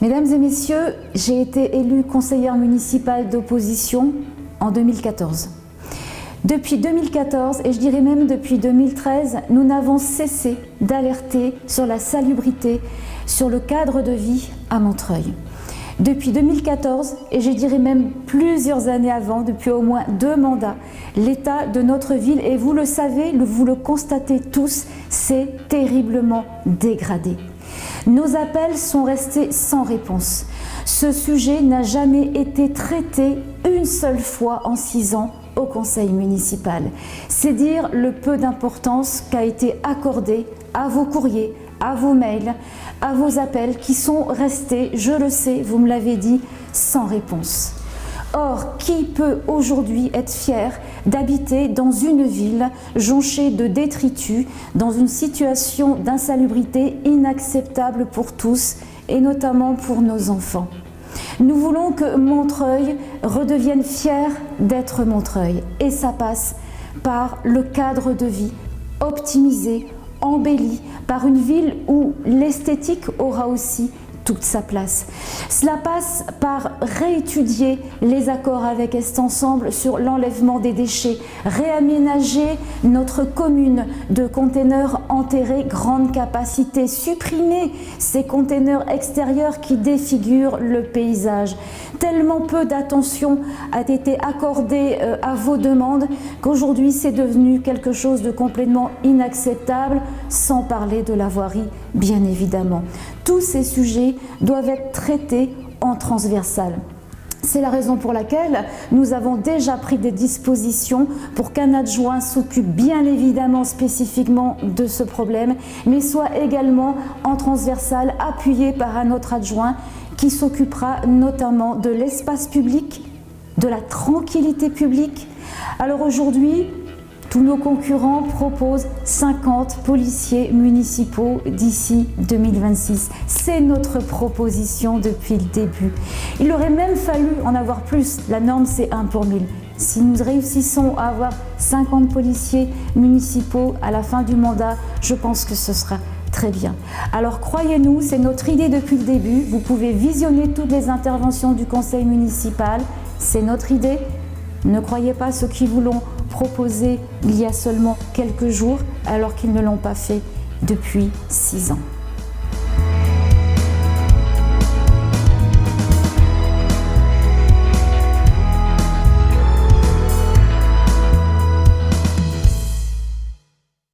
Mesdames et messieurs, j'ai été élue conseillère municipale d'opposition en 2014. Depuis 2014, et je dirais même depuis 2013, nous n'avons cessé d'alerter sur la salubrité, sur le cadre de vie à Montreuil. Depuis 2014, et je dirais même plusieurs années avant, depuis au moins 2 mandats, l'état de notre ville, et vous le savez, vous le constatez tous, s'est terriblement dégradé. Nos appels sont restés sans réponse. Ce sujet n'a jamais été traité une seule fois en 6 ans au conseil municipal. C'est dire le peu d'importance qu'a été accordée à vos courriers, à vos mails, à vos appels qui sont restés, je le sais, vous me l'avez dit, sans réponse. Or, qui peut aujourd'hui être fier d'habiter dans une ville jonchée de détritus, dans une situation d'insalubrité inacceptable pour tous et notamment pour nos enfants? Nous voulons que Montreuil redevienne fier d'être Montreuil et ça passe par le cadre de vie optimisé, embelli, par une ville où l'esthétique aura aussi toute sa place. Cela passe par réétudier les accords avec Est Ensemble sur l'enlèvement des déchets, réaménager notre commune de containers enterrés grande capacité, supprimer ces containers extérieurs qui défigurent le paysage. Tellement peu d'attention a été accordée à vos demandes qu'aujourd'hui c'est devenu quelque chose de complètement inacceptable, sans parler de la voirie, bien évidemment. Tous ces sujets doivent être traités en transversal. C'est la raison pour laquelle nous avons déjà pris des dispositions pour qu'un adjoint s'occupe bien évidemment spécifiquement de ce problème, mais soit également en transversal appuyé par un autre adjoint qui s'occupera notamment de l'espace public, de la tranquillité publique. Alors aujourd'hui, tous nos concurrents proposent 50 policiers municipaux d'ici 2026. C'est notre proposition depuis le début. Il aurait même fallu en avoir plus. La norme, c'est 1 pour 1000. Si nous réussissons à avoir 50 policiers municipaux à la fin du mandat, je pense que ce sera très bien. Alors croyez-nous, c'est notre idée depuis le début. Vous pouvez visionner toutes les interventions du conseil municipal. C'est notre idée. Ne croyez pas ceux qui vous l'ont proposé il y a seulement quelques jours, alors qu'ils ne l'ont pas fait depuis 6 ans.